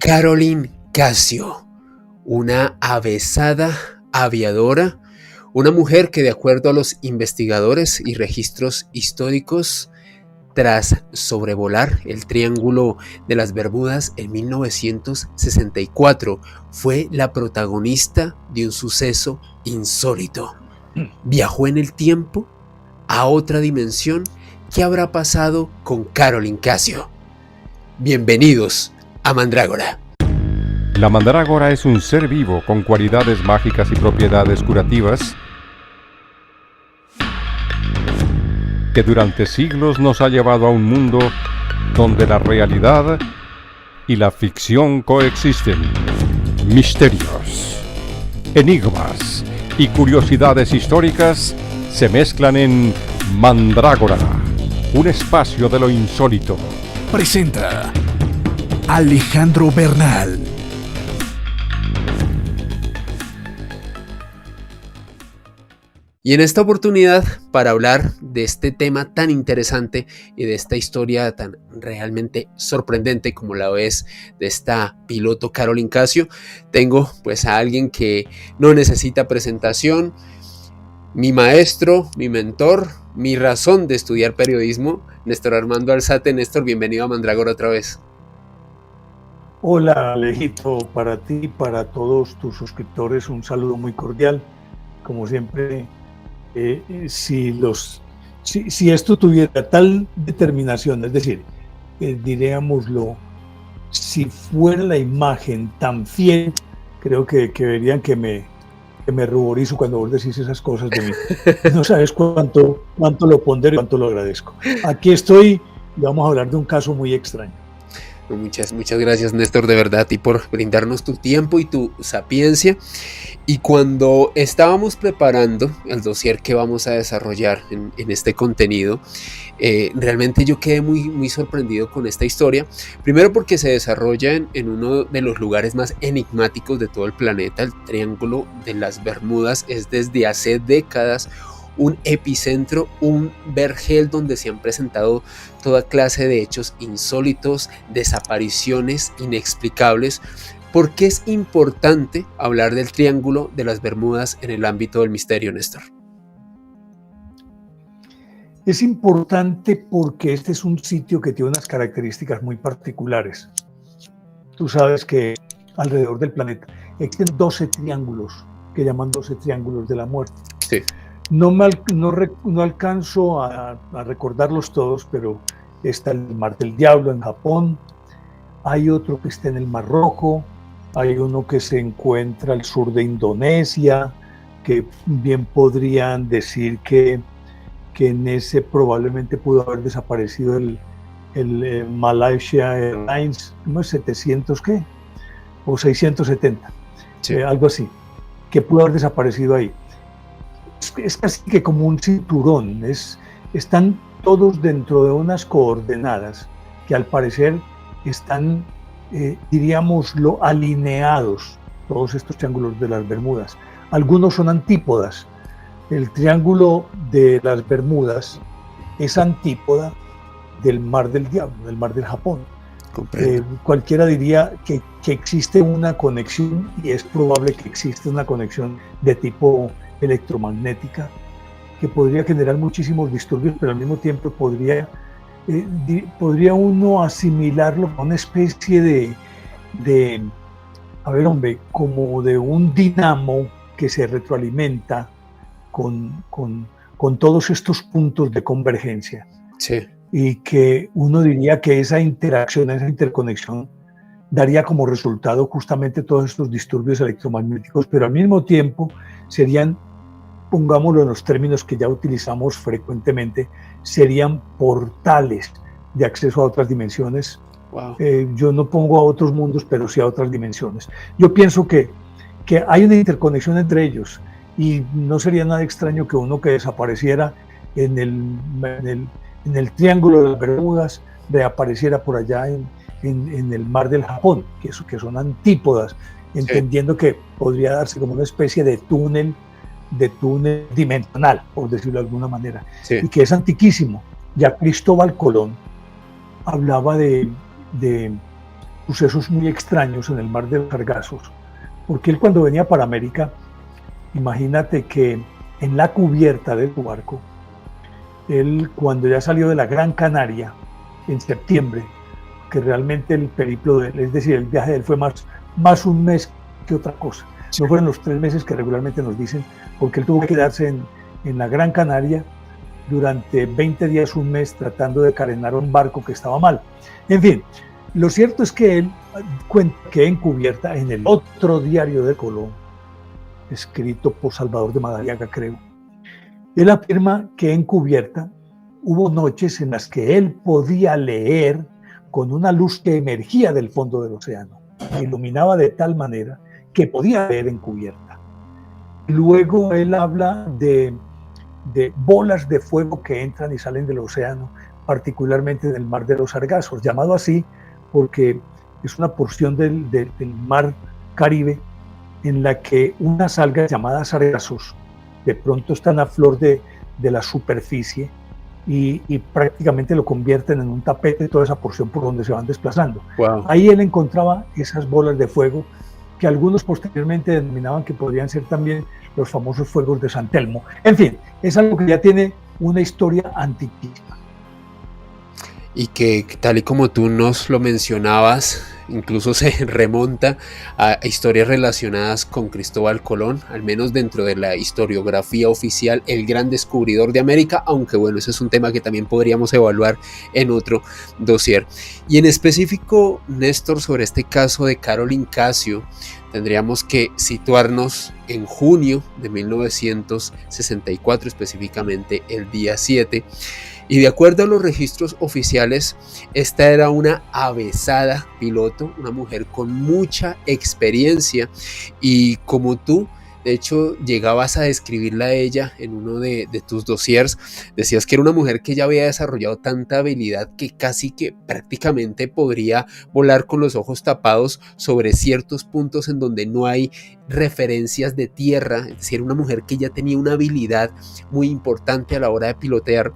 Caroline Casio, una avesada aviadora, una mujer que, de acuerdo a los investigadores y registros históricos, tras sobrevolar el Triángulo de las Bermudas en 1964, fue la protagonista de un suceso insólito. Viajó en el tiempo a otra dimensión. ¿Qué habrá pasado con Caroline Casio? Bienvenidos a Mandrágora. La mandrágora es un ser vivo con cualidades mágicas y propiedades curativas que durante siglos nos ha llevado a un mundo donde la realidad y la ficción coexisten. Misterios, enigmas y curiosidades históricas se mezclan en Mandrágora, un espacio de lo insólito. Presenta Alejandro Bernal. Y en esta oportunidad, para hablar de este tema tan interesante y de esta historia tan realmente sorprendente como la es de esta piloto Caroline Casio, tengo pues a alguien que no necesita presentación, mi maestro, mi mentor, mi razón de estudiar periodismo, Néstor Armando Alzate. Néstor, bienvenido a Mandrágora otra vez. Hola, Alejito, para ti y para todos tus suscriptores un saludo muy cordial. Como siempre, si esto tuviera tal determinación, es decir, diríamoslo, si fuera la imagen tan fiel, creo que verían que me ruborizo cuando vos decís esas cosas de mí. No sabes cuánto lo pondero y cuánto lo agradezco. Aquí estoy y vamos a hablar de un caso muy extraño. Muchas gracias, Néstor, de verdad, a ti por brindarnos tu tiempo y tu sapiencia. Y cuando estábamos preparando el dossier que vamos a desarrollar en este contenido, realmente yo quedé muy sorprendido con esta historia. Primero porque se desarrolla en uno de los lugares más enigmáticos de todo el planeta. El Triángulo de las Bermudas es desde hace décadas un epicentro, un vergel donde se han presentado toda clase de hechos insólitos, desapariciones inexplicables. ¿Por qué es importante hablar del Triángulo de las Bermudas en el ámbito del misterio, Néstor? Es importante porque este es un sitio que tiene unas características muy particulares. Tú sabes que alrededor del planeta existen 12 triángulos que llaman 12 triángulos de la muerte. Sí. No alcanzo a recordarlos todos, pero está el Mar del Diablo en Japón, hay otro que está en el Mar Rojo, hay uno que se encuentra al sur de Indonesia, que bien podrían decir que en ese probablemente pudo haber desaparecido el Malaysia Airlines, ¿no es 700 qué? O 670, sí. Algo así, que pudo haber desaparecido ahí. Es casi que como un cinturón, están todos dentro de unas coordenadas que al parecer están, diríamoslo, alineados, todos estos triángulos de las Bermudas. Algunos son antípodas. El Triángulo de las Bermudas es antípoda del Mar del Diablo, del Mar del Japón. Cualquiera diría que existe una conexión, y es probable que existe una conexión de tipo electromagnética que podría generar muchísimos disturbios, pero al mismo tiempo podría uno asimilarlo a una especie como de un dinamo que se retroalimenta con todos estos puntos de convergencia. Sí. Y que uno diría que esa interacción, esa interconexión daría como resultado justamente todos estos disturbios electromagnéticos, pero al mismo tiempo serían, pongámoslo en los términos que ya utilizamos frecuentemente, serían portales de acceso a otras dimensiones. Wow. Yo no pongo a otros mundos, pero sí a otras dimensiones. Yo pienso que hay una interconexión entre ellos, y no sería nada extraño que uno que desapareciera en el Triángulo de las Bermudas reapareciera por allá en el Mar del Japón, que son antípodas, entendiendo sí, que podría darse como una especie de túnel dimensional, por decirlo de alguna manera, sí, y que es antiquísimo. Ya Cristóbal Colón hablaba de sucesos muy extraños en el mar de los Sargazos, porque él cuando venía para América, imagínate que en la cubierta de su barco, él cuando ya salió de la Gran Canaria en septiembre, que realmente el periplo de él, es decir, el viaje de él fue más un mes que otra cosa. No fueron los 3 meses que regularmente nos dicen, porque él tuvo que quedarse en la Gran Canaria durante 20 días, un mes, tratando de carenar un barco que estaba mal. En fin, lo cierto es que él cuenta que en cubierta, en el otro diario de Colón, escrito por Salvador de Madariaga, creo, él afirma que en cubierta hubo noches en las que él podía leer con una luz que emergía del fondo del océano, que iluminaba de tal manera que podía leer en cubierta. Luego él habla de bolas de fuego que entran y salen del océano, particularmente del mar de los Sargazos, llamado así porque es una porción del mar Caribe en la que unas algas llamadas sargazos de pronto están a flor de la superficie y prácticamente lo convierten en un tapete toda esa porción por donde se van desplazando. Wow. Ahí él encontraba esas bolas de fuego que algunos posteriormente denominaban que podrían ser también los famosos fuegos de San Telmo. En fin, es algo que ya tiene una historia antiquísima. Y que tal y como tú nos lo mencionabas, incluso se remonta a historias relacionadas con Cristóbal Colón, al menos dentro de la historiografía oficial, el gran descubridor de América, aunque bueno, ese es un tema que también podríamos evaluar en otro dossier. Y en específico, Néstor, sobre este caso de Caroline Casio, tendríamos que situarnos en junio de 1964, específicamente el día 7, y de acuerdo a los registros oficiales, esta era una avezada piloto, una mujer con mucha experiencia, y como tú, de hecho, llegabas a describirla a ella en uno de tus dossiers, decías que era una mujer que ya había desarrollado tanta habilidad que casi que prácticamente podría volar con los ojos tapados sobre ciertos puntos en donde no hay referencias de tierra, es decir, una mujer que ya tenía una habilidad muy importante a la hora de pilotear.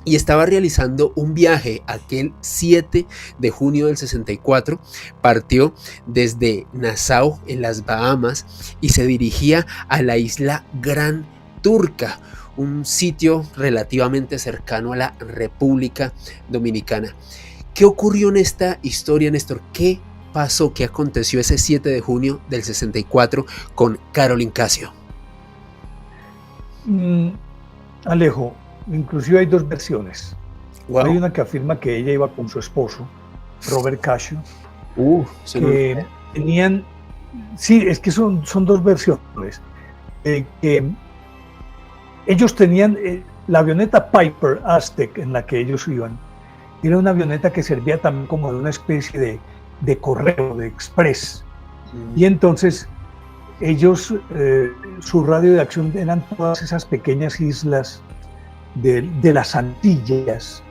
Y estaba realizando un viaje aquel 7 de junio del 64, partió desde Nassau en las Bahamas y se dirigía a la isla Gran Turca, un sitio relativamente cercano a la República Dominicana. ¿Qué ocurrió en esta historia, Néstor? ¿Qué pasó, qué aconteció ese 7 de junio del 64 con Caroline Casio? Alejo, inclusive hay 2 versiones. Wow. Hay una que afirma que ella iba con su esposo, Robert Casio, que tenían, sí, es que son 2 versiones. Que ellos tenían la avioneta Piper Aztec en la que ellos iban. Era una avioneta que servía también como de una especie de correo, de express. Y entonces ellos, su radio de acción eran todas esas pequeñas islas de las Antillas,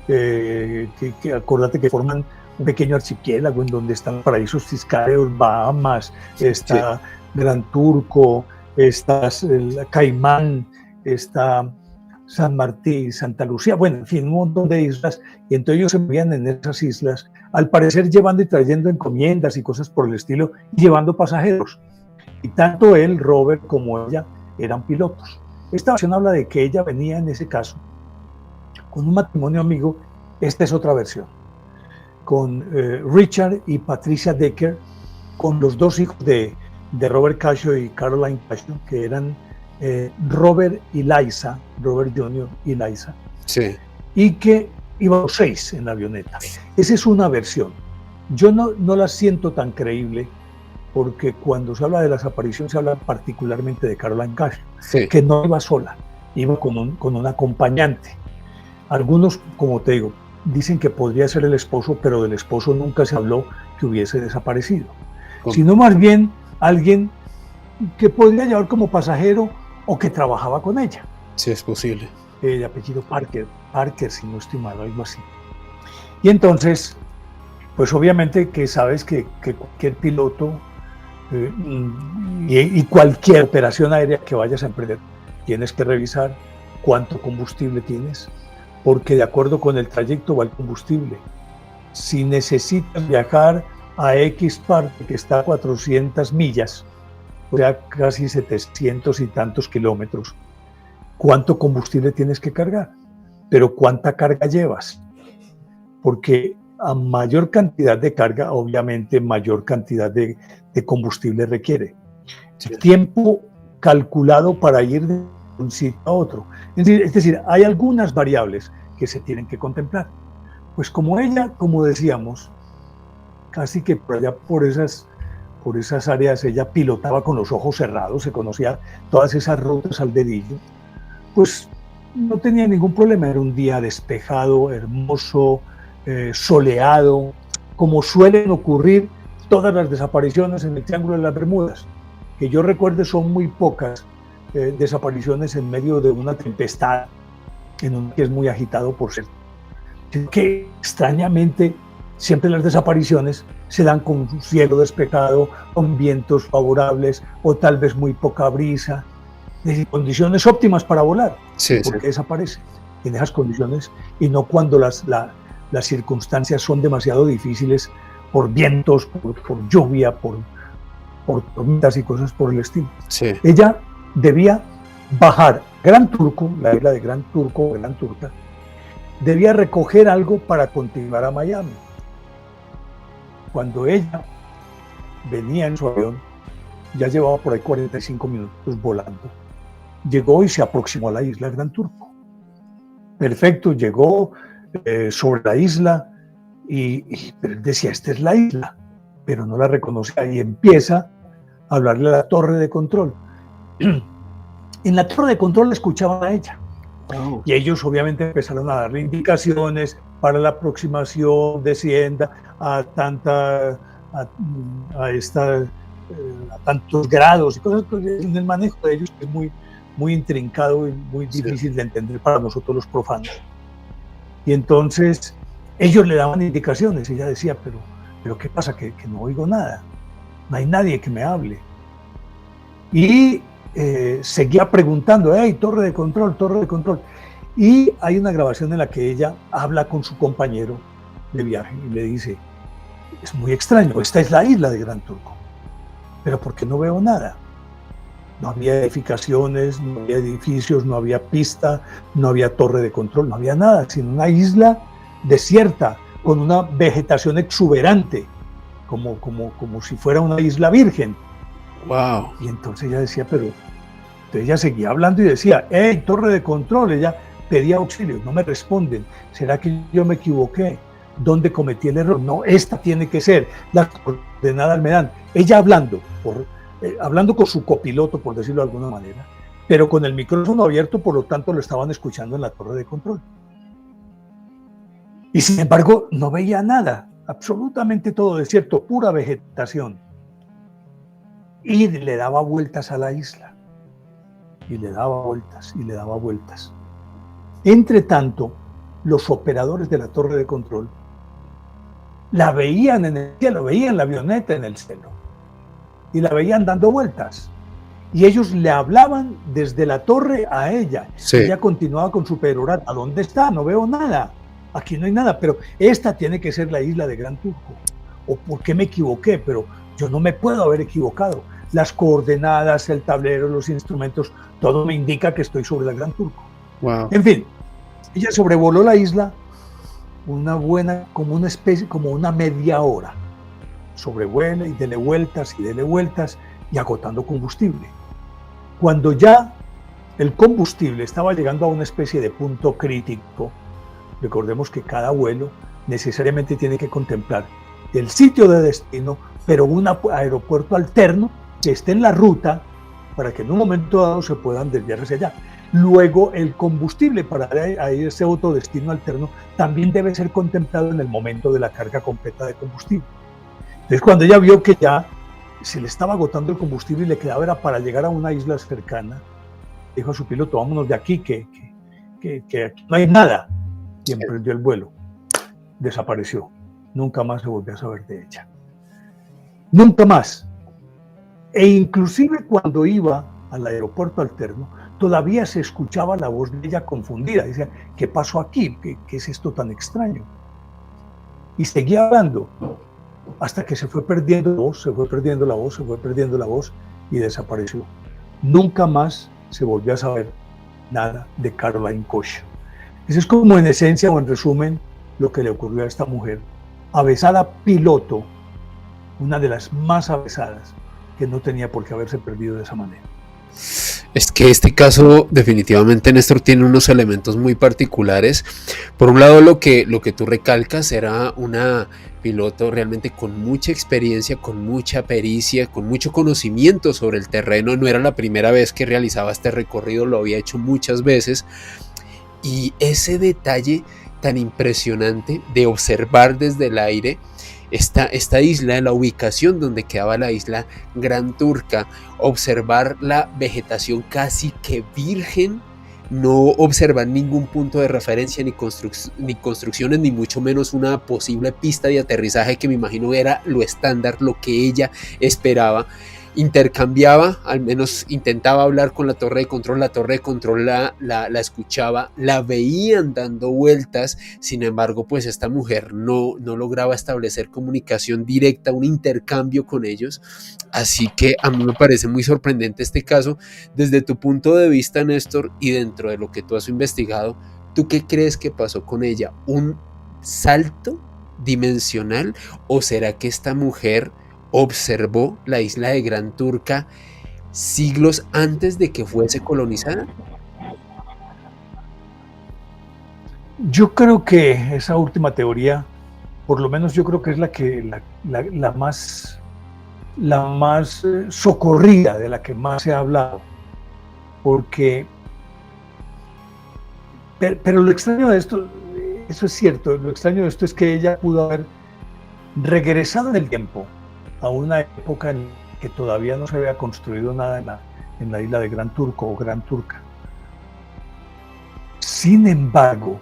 que acuérdate que forman un pequeño archipiélago en donde están paraísos fiscales, Bahamas, está Gran Turco, está Caimán, está San Martín, Santa Lucía, bueno, en fin, un montón de islas, y entonces ellos se movían en esas islas, al parecer llevando y trayendo encomiendas y cosas por el estilo, y llevando pasajeros. Y tanto él, Robert, como ella eran pilotos. Esta versión habla de que ella venía en ese caso con un matrimonio amigo. Esta es otra versión, con Richard y Patricia Decker, con los 2 hijos de Robert Casio y Caroline Casio, que eran Robert y Liza, Robert Jr. y Liza, sí, y que iban los 6 en la avioneta. Esa es una versión. Yo no la siento tan creíble, porque cuando se habla de las apariciones se habla particularmente de Caroline Casio, sí, que no iba sola, iba con un acompañante. Algunos, como te digo, dicen que podría ser el esposo, pero del esposo nunca se habló que hubiese desaparecido, sino más bien alguien que podría llevar como pasajero o que trabajaba con ella. Sí, es posible. De apellido Parker, si no estoy mal, algo así. Y entonces, pues obviamente que sabes que cualquier piloto y cualquier operación aérea que vayas a emprender, tienes que revisar cuánto combustible tienes, porque de acuerdo con el trayecto va el combustible. si necesitas viajar a X parte que está a 400 millas, o sea, casi 700 y tantos kilómetros, ¿cuánto combustible tienes que cargar? Pero ¿cuánta carga llevas? Porque a mayor cantidad de carga, obviamente mayor cantidad de combustible requiere. El tiempo calculado para ir de un sitio a otro. Es decir, hay algunas variables que se tienen que contemplar. Pues como ella, como decíamos, casi que por allá, por esas áreas, ella pilotaba con los ojos cerrados, se conocía todas esas rutas al dedillo, pues no tenía ningún problema. Era un día despejado, hermoso, soleado, como suelen ocurrir todas las desapariciones en el Triángulo de las Bermudas. Que yo recuerde, son muy pocas desapariciones en medio de una tempestad, en un que es muy agitado, por cierto. Que extrañamente siempre las desapariciones se dan con un cielo despejado, con vientos favorables o tal vez muy poca brisa, de condiciones óptimas para volar, porque desaparece en esas condiciones, y no cuando las circunstancias son demasiado difíciles por vientos, por lluvia, por tormentas y cosas por el estilo. Sí. Ella debía bajar Gran Turco, la isla de Gran Turco, Gran Turca, debía recoger algo para continuar a Miami. Cuando ella venía en su avión, ya llevaba por ahí 45 minutos volando, llegó y se aproximó a la isla de Gran Turco. Perfecto, llegó sobre la isla y decía, esta es la isla, pero no la reconocía, y empieza a hablarle a la torre de control. En la torre de control la escuchaban a ella. Oh. Y ellos obviamente empezaron a darle indicaciones para la aproximación, descienda a tantos grados y cosas. En el manejo de ellos es muy intrincado y muy difícil de entender para nosotros los profanos. Y entonces ellos le daban indicaciones y ella decía, pero ¿qué pasa? Que no oigo nada, no hay nadie que me hable. Y seguía preguntando, hey, torre de control, torre de control. Y hay una grabación en la que ella habla con su compañero de viaje y le dice, es muy extraño, esta es la isla de Gran Turco, pero ¿por qué no veo nada? No había edificaciones, no había edificios, no había pista, no había torre de control, no había nada, sino una isla desierta, con una vegetación exuberante, como si fuera una isla virgen. Wow. Y entonces ella decía, entonces ella seguía hablando y decía, hey, torre de control, ella pedía auxilio, no me responden, ¿será que yo me equivoqué? ¿Dónde cometí el error? No, esta tiene que ser, las coordenadas me dan. Ella hablando con su copiloto, por decirlo de alguna manera, pero con el micrófono abierto, por lo tanto lo estaban escuchando en la torre de control. Y sin embargo, no veía nada, absolutamente todo desierto, pura vegetación. Y le daba vueltas a la isla, y le daba vueltas, y le daba vueltas. Entre tanto, los operadores de la torre de control la veían en el cielo, veían la avioneta en el cielo, y la veían dando vueltas. Y ellos le hablaban desde la torre a ella. Sí. Ella continuaba con su perorata. ¿A dónde está? No veo nada. Aquí no hay nada, pero esta tiene que ser la isla de Gran Turco. ¿O por qué me equivoqué? Pero yo no me puedo haber equivocado. Las coordenadas, el tablero, los instrumentos, todo me indica que estoy sobre la Gran Turco. Wow. En fin, ella sobrevoló la isla como una media hora. Sobrevuela y dele vueltas y agotando combustible. Cuando ya el combustible estaba llegando a una especie de punto crítico, recordemos que cada vuelo necesariamente tiene que contemplar el sitio de destino, pero un aeropuerto alterno que esté en la ruta para que en un momento dado se puedan desviar hacia allá. Luego, el combustible para ese otro destino alterno también debe ser contemplado en el momento de la carga completa de combustible. Entonces, cuando ella vio que ya se le estaba agotando el combustible y le quedaba era para llegar a una isla cercana, dijo a su piloto, vámonos de aquí, que aquí no hay nada. Y emprendió el vuelo. Desapareció. Nunca más se volvió a saber de ella. Nunca más. E inclusive cuando iba al aeropuerto alterno, todavía se escuchaba la voz de ella confundida. Decía, ¿qué pasó aquí? ¿Qué es esto tan extraño? y seguía hablando hasta que se fue perdiendo la voz, se fue perdiendo la voz, se fue perdiendo la voz y desapareció. Nunca más se volvió a saber nada de Caroline Koch. Eso es como en esencia o en resumen lo que le ocurrió a esta mujer, avesada piloto, una de las más avesadas, que no tenía por qué haberse perdido de esa manera. Es que este caso definitivamente, Néstor, tiene unos elementos muy particulares. Por un lado, lo que tú recalcas era una piloto realmente con mucha experiencia, con mucha pericia, con mucho conocimiento sobre el terreno. No era la primera vez que realizaba este recorrido, lo había hecho muchas veces. Y ese detalle tan impresionante de observar desde el aire esta isla, la ubicación donde quedaba la isla Gran Turca, observar la vegetación casi que virgen, no observar ningún punto de referencia ni construcciones, ni mucho menos una posible pista de aterrizaje que me imagino era lo estándar, lo que ella esperaba. Intercambiaba, al menos intentaba hablar con la torre de control la escuchaba, la veían dando vueltas. Sin embargo, pues esta mujer no lograba establecer comunicación directa, un intercambio con ellos. Así que a mí me parece muy sorprendente este caso. Desde tu punto de vista, Néstor, y dentro de lo que tú has investigado, ¿tú qué crees que pasó con ella? ¿Un salto dimensional o será que esta mujer observó la isla de Gran Turca siglos antes de que fuese colonizada? Yo creo que esa última teoría, por lo menos yo creo que es la más socorrida, de la que más se ha hablado, porque pero lo extraño de esto, eso es cierto, lo extraño de esto es que ella pudo haber regresado en el tiempo a una época en que todavía no se había construido nada en la isla de Gran Turco o Gran Turca. Sin embargo,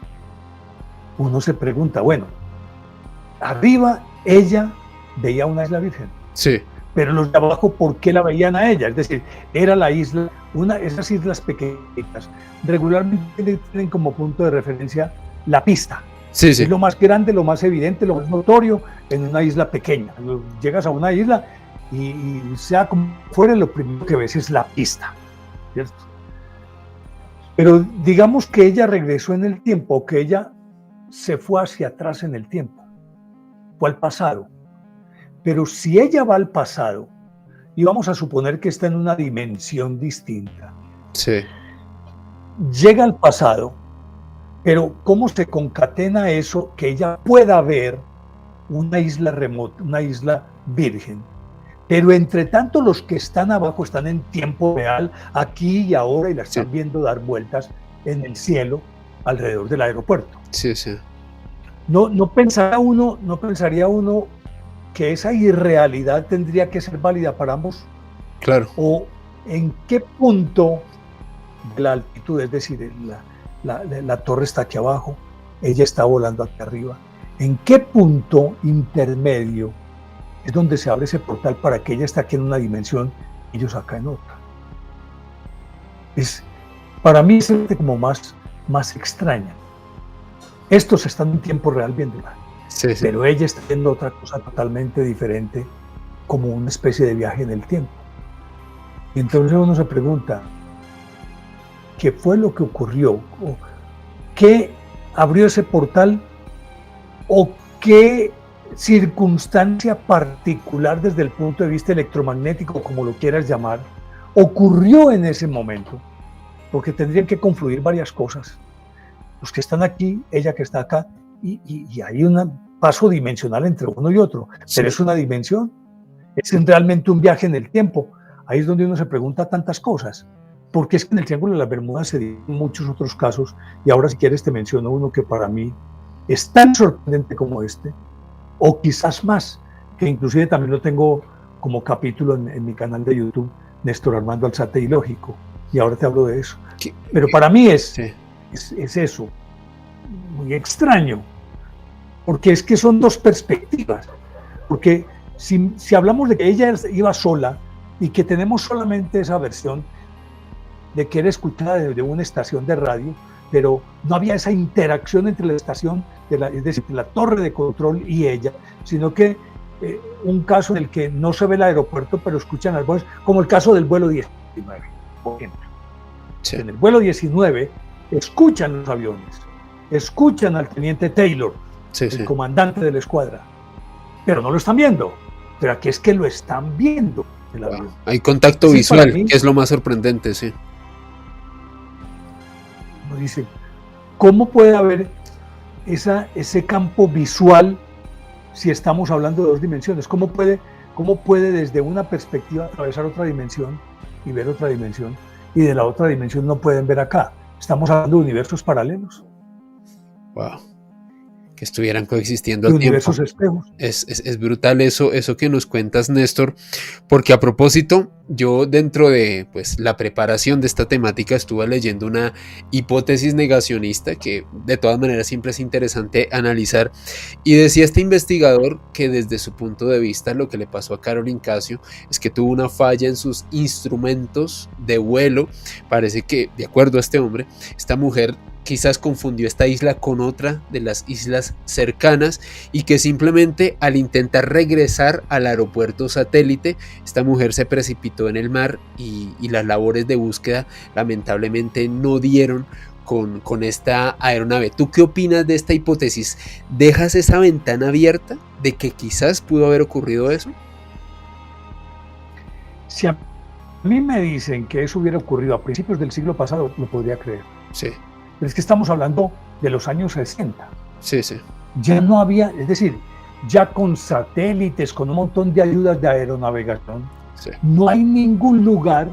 uno se pregunta, bueno, arriba ella veía una isla virgen. Sí. Pero los de abajo, ¿por qué la veían a ella? Es decir, era la isla, esas islas pequeñitas, regularmente tienen como punto de referencia la pista. Sí, sí. Es lo más grande, lo más evidente, lo más notorio en una isla pequeña. Llegas a una isla y sea como fuera, lo primero que ves es la pista, ¿cierto? Pero digamos que ella regresó en el tiempo, que ella se fue hacia atrás en el tiempo, fue al pasado. Pero si ella va al pasado, y vamos a suponer que está en una dimensión distinta, sí, llega al pasado, pero ¿cómo se concatena eso que ella pueda ver una isla remota, una isla virgen? Pero entre tanto los que están abajo están en tiempo real, aquí y ahora, y la están viendo dar vueltas en el cielo alrededor del aeropuerto. Sí, sí. No pensaría uno que esa irrealidad tendría que ser válida para ambos. Claro. O en qué punto de la altitud, es decir, la torre está aquí abajo, ella está volando aquí arriba. ¿En qué punto intermedio es donde se abre ese portal para que ella esté aquí en una dimensión y ellos acá en otra? Para mí es como más extraña. Estos están en tiempo real viéndola, sí. Pero ella está viendo otra cosa totalmente diferente, como una especie de viaje en el tiempo. Y entonces uno se pregunta, ¿qué fue lo que ocurrió? ¿Qué abrió ese portal? ¿O qué circunstancia particular desde el punto de vista electromagnético, como lo quieras llamar, ocurrió en ese momento? Porque tendrían que confluir varias cosas. Los que están aquí, ella que está acá, y hay un paso dimensional entre uno y otro. Sí. Pero es una dimensión, es realmente un viaje en el tiempo. Ahí es donde uno se pregunta tantas cosas. Porque es que en el Triángulo de las Bermudas se dieron muchos otros casos, y ahora si quieres te menciono uno que para mí es tan sorprendente como este, o quizás más, que inclusive también lo tengo como capítulo en mi canal de YouTube, Néstor Armando Alzate Ilógico, y ahora te hablo de eso. Pero para mí es eso, muy extraño, porque es que son dos perspectivas, porque si hablamos de que ella iba sola y que tenemos solamente esa versión de que era escuchada desde una estación de radio, pero no había esa interacción entre la estación, es decir, la torre de control y ella, sino que un caso en el que no se ve el aeropuerto, pero escuchan las voces, como el caso del vuelo 19, por ejemplo. Sí. En el vuelo 19 escuchan los aviones, escuchan al teniente Taylor, el comandante de la escuadra, pero no lo están viendo. Pero aquí es que lo están viendo el avión. Hay contacto visual, que es lo más sorprendente, sí. Nos dice, ¿cómo puede haber ese campo visual si estamos hablando de dos dimensiones? ¿Cómo puede desde una perspectiva atravesar otra dimensión y ver otra dimensión, y de la otra dimensión no pueden ver acá? Estamos hablando de universos paralelos. Wow. Que estuvieran coexistiendo a tiempo. Espejos. Es brutal eso que nos cuentas, Néstor, porque a propósito, yo dentro de pues, la preparación de esta temática estuve leyendo una hipótesis negacionista que de todas maneras siempre es interesante analizar, y decía este investigador que desde su punto de vista lo que le pasó a Caroline Casio es que tuvo una falla en sus instrumentos de vuelo. Parece que, de acuerdo a este hombre, esta mujer quizás confundió esta isla con otra de las islas cercanas, y que simplemente al intentar regresar al aeropuerto satélite, esta mujer se precipitó en el mar y las labores de búsqueda lamentablemente no dieron con esta aeronave. ¿Tú qué opinas de esta hipótesis? ¿Dejas esa ventana abierta de que quizás pudo haber ocurrido eso? Si a mí me dicen que eso hubiera ocurrido a principios del siglo pasado, lo podría creer. Sí. Pero es que estamos hablando de los años 60. Sí, sí. Ya no había, es decir, ya con satélites, con un montón de ayudas de aeronavegación, sí, no hay ningún lugar,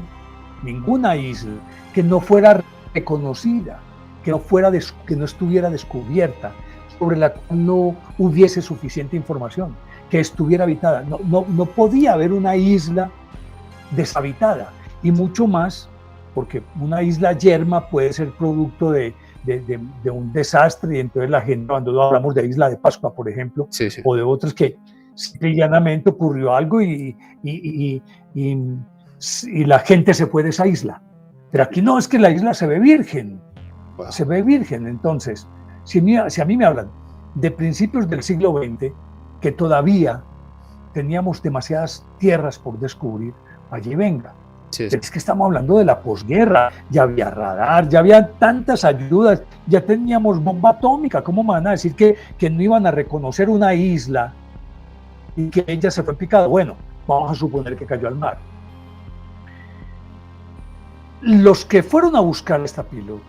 ninguna isla que no fuera reconocida, que no estuviera descubierta, sobre la cual no hubiese suficiente información, que estuviera habitada. No podía haber una isla deshabitada, y mucho más porque una isla yerma puede ser producto de un desastre, y entonces la gente, cuando hablamos de Isla de Pascua, por ejemplo, sí, sí, o de otras que simple y llanamente ocurrió algo y la gente se fue de esa isla. Pero aquí no, es que la isla se ve virgen, wow, se ve virgen. Entonces, si a mí me hablan de principios del siglo XX, que todavía teníamos demasiadas tierras por descubrir, allí venga. Sí, sí. Es que estamos hablando de la posguerra, ya había radar, ya había tantas ayudas, ya teníamos bomba atómica. ¿Cómo me van a decir que no iban a reconocer una isla y que ella se fue en picado? Bueno, vamos a suponer que cayó al mar. Los que fueron a buscar a esta piloto,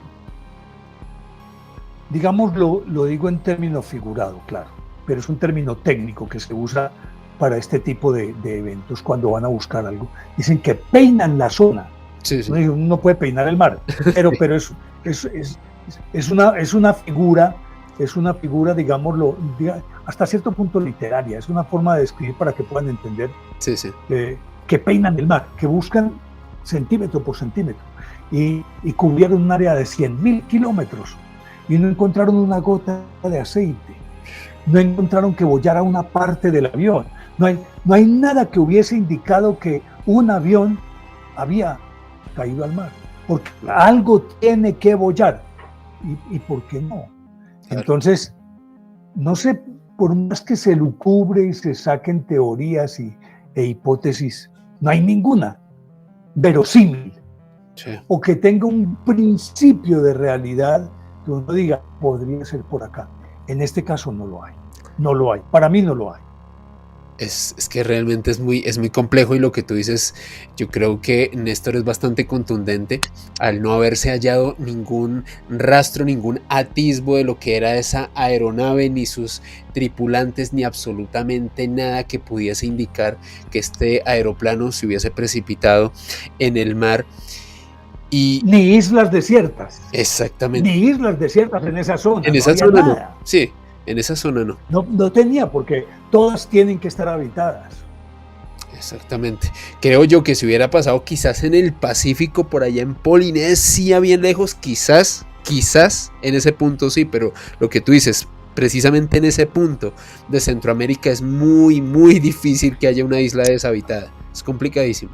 digamos, lo digo en término figurado, claro, pero es un término técnico que se usa para este tipo de eventos cuando van a buscar algo. Dicen que peinan la zona. Sí, sí. Uno puede peinar el mar, pero es una figura, digámoslo, hasta cierto punto literaria. Es una forma de describir para que puedan entender, sí, sí, que peinan el mar, que buscan centímetro por centímetro, y cubrieron un área de 100.000 kilómetros y no encontraron una gota de aceite, no encontraron que bollara una parte del avión. No hay nada que hubiese indicado que un avión había caído al mar, porque algo tiene que bollar, y ¿por qué no? Claro. Entonces, no sé, por más que se lucubre y se saquen teorías e hipótesis, no hay ninguna verosímil, sí, o que tenga un principio de realidad que uno diga, podría ser por acá. En este caso no lo hay, para mí no lo hay. Es que realmente es muy complejo, y lo que tú dices, yo creo que Néstor es bastante contundente al no haberse hallado ningún rastro, ningún atisbo de lo que era esa aeronave, ni sus tripulantes, ni absolutamente nada que pudiese indicar que este aeroplano se hubiese precipitado en el mar. Ni islas desiertas. Exactamente. Ni islas desiertas en esa zona. En esa zona no. Sí. En esa zona no. No tenía, porque todas tienen que estar habitadas. Exactamente. Creo yo que si hubiera pasado quizás en el Pacífico, por allá en Polinesia, bien lejos, quizás en ese punto sí, pero lo que tú dices, precisamente en ese punto de Centroamérica es muy, muy difícil que haya una isla deshabitada. Es complicadísimo.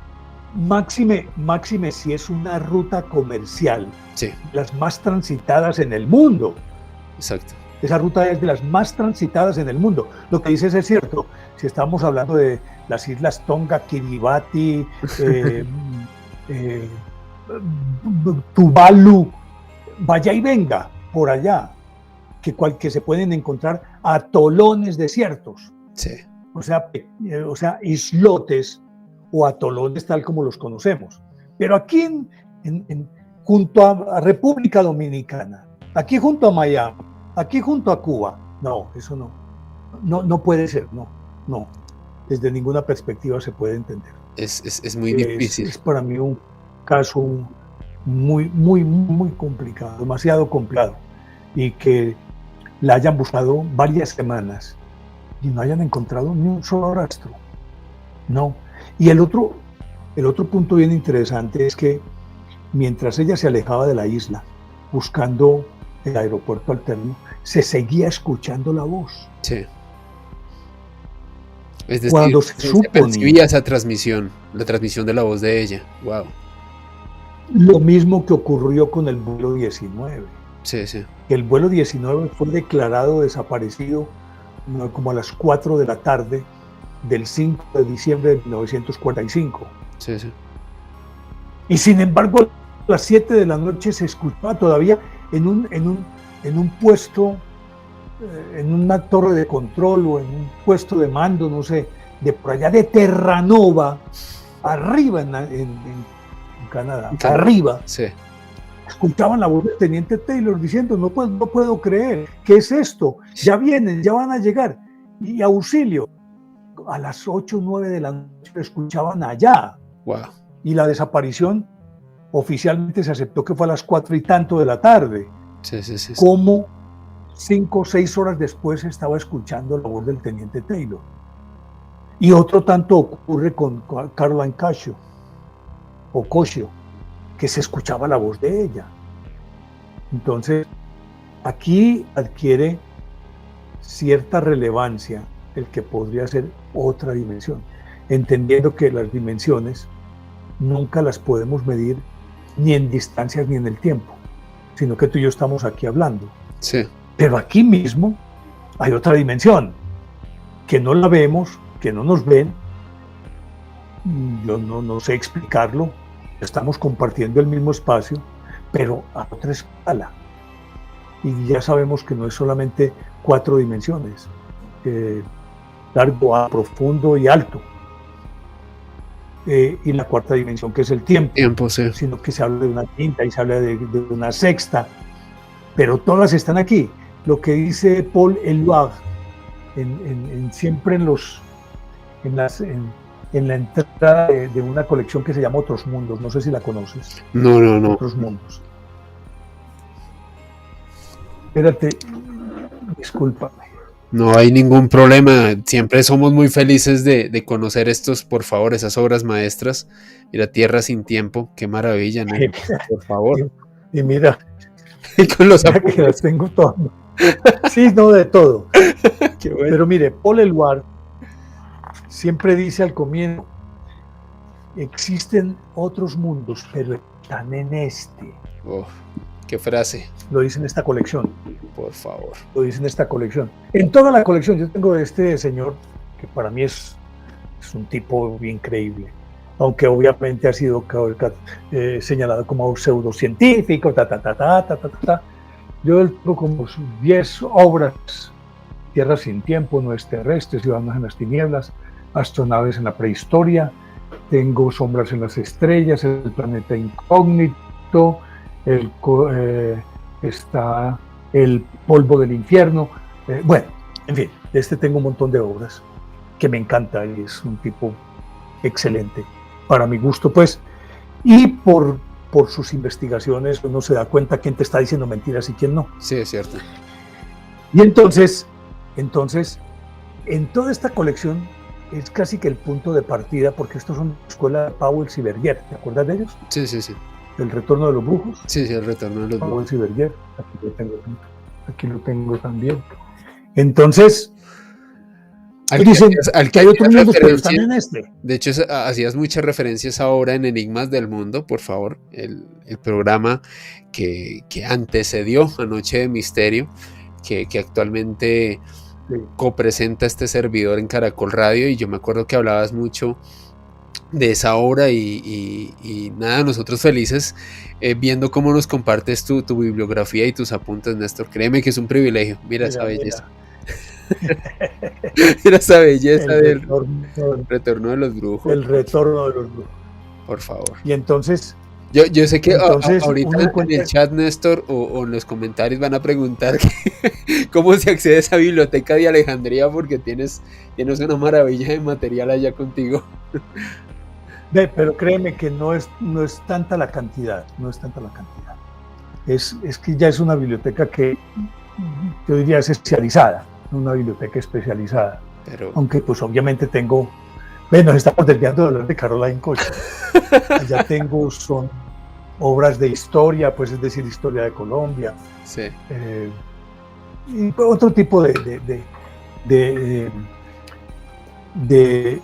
máxime si es una ruta comercial, Sí, las más transitadas en el mundo. exacto. Esa ruta es de las más transitadas en el mundo. Lo que dices es cierto. Si estamos hablando de las islas Tonga, Kiribati, Tuvalu, vaya y venga por allá, que se pueden encontrar atolones desiertos, Sí, o sea, islotes o atolones tal como los conocemos. Pero aquí junto a República Dominicana, aquí junto a Miami, aquí junto a Cuba, no, eso no puede ser, no, desde ninguna perspectiva se puede entender. es muy difícil. Es para mí un caso muy complicado, demasiado complicado, y que la hayan buscado varias semanas y no hayan encontrado ni un solo rastro. No. Y el otro punto bien interesante es que mientras ella se alejaba de la isla buscando el aeropuerto alterno, se seguía escuchando la voz. Sí. Es decir, Cuando se se percibía esa transmisión, la transmisión de la voz de ella. Wow. Lo mismo que ocurrió con el vuelo 19. Sí, sí. El vuelo 19 fue declarado desaparecido como a las 4 de la tarde del 5 de diciembre de 1945. Sí, sí. Y sin embargo, a las 7 de la noche se escuchaba todavía en un puesto, en una torre de control o en un puesto de mando, no sé, de por allá de Terranova, arriba en Canadá, arriba. Sí. Escuchaban la voz del teniente Taylor diciendo: no puedo creer, ¿qué es esto? Ya vienen, ya van a llegar, y auxilio. A las 8 o 9 de la noche lo escuchaban allá. Wow. Y la desaparición oficialmente se aceptó que fue a las 4 y tanto de la tarde. Sí. Como 5 o 6 horas después estaba escuchando la voz del teniente Taylor. Y otro tanto ocurre con Caroline Ocasio, que se escuchaba la voz de ella. Entonces, aquí adquiere cierta relevancia el que podría ser otra dimensión, entendiendo que las dimensiones nunca las podemos medir ni en distancias ni en el tiempo, sino que tú y yo estamos aquí hablando. Sí. Pero aquí mismo hay otra dimensión, que no la vemos, que no nos ven. Yo no sé explicarlo. Estamos compartiendo el mismo espacio, pero a otra escala. Y ya sabemos que no es solamente 4 dimensiones, largo, profundo y alto. Y la cuarta dimensión, que es el tiempo, Sí. Sino que se habla de una quinta y se habla de una sexta, pero todas están aquí. Lo que dice Paul Eluard siempre en la entrada de una colección que se llama Otros Mundos, no sé si la conoces. No. Otros Mundos. Espérate, discúlpame. No hay ningún problema. Siempre somos muy felices de conocer por favor, esas obras maestras. Mira, Tierra sin tiempo, qué maravilla, ¿no? Por favor. Y mira, Y con los mira que las tengo todas. Sí, no, de todo. Qué bueno. Pero mire, Paul Eluard siempre dice al comienzo: existen otros mundos, pero están en este. Oh, qué frase. Lo dice en esta colección. Por favor. Lo dice en esta colección. En toda la colección yo tengo este señor, que para mí es un tipo increíble, aunque obviamente ha sido señalado como pseudocientífico, Yo tengo como 10 obras: Tierra sin tiempo, No es terrestre, Ciudadanos en las tinieblas, Astronaves en la prehistoria, tengo Sombras en las estrellas, El planeta incógnito, está El polvo del infierno. Bueno, en fin, tengo un montón de obras que me encanta, y es un tipo excelente para mi gusto, pues, y por sus investigaciones uno se da cuenta quién te está diciendo mentiras y quién no. Sí, es cierto. Y entonces, en toda esta colección es casi que el punto de partida, porque estos son la escuela de Pauwels y Berger. ¿Te acuerdas de ellos? Sí. El retorno de los brujos. Sí, el retorno de los brujos. Pauwels y Berger. Aquí lo tengo también. Entonces, Dicen al que hay otros hacías mundos, pero están referencia. en este. De hecho, hacías muchas referencias ahora en Enigmas del Mundo, por favor, el programa que antecedió a Noche de Misterio, que actualmente Sí. copresenta este servidor en Caracol Radio, y yo me acuerdo que hablabas mucho de esa obra y nada, nosotros felices viendo cómo nos compartes tu bibliografía y tus apuntes, Néstor. Créeme que es un privilegio. Mira esa Mira, belleza. mira, Mira esa belleza el del retorno, retorno de los brujos, el retorno de los brujos. por favor. Y entonces, Yo sé que ahorita uno en encuentra, el chat, Néstor, o en los comentarios van a preguntar cómo se accede a esa biblioteca de Alejandría, porque tienes una maravilla de material allá contigo. pero créeme que no es tanta la cantidad, no es tanta la cantidad. Es que ya es una biblioteca que yo diría es especializada, una biblioteca especializada. Pero Aunque pues obviamente tengo, nos estamos desviando de hablar de Caroline Coche. Allá son obras de historia, pues es decir, historia de Colombia, sí, y otro tipo de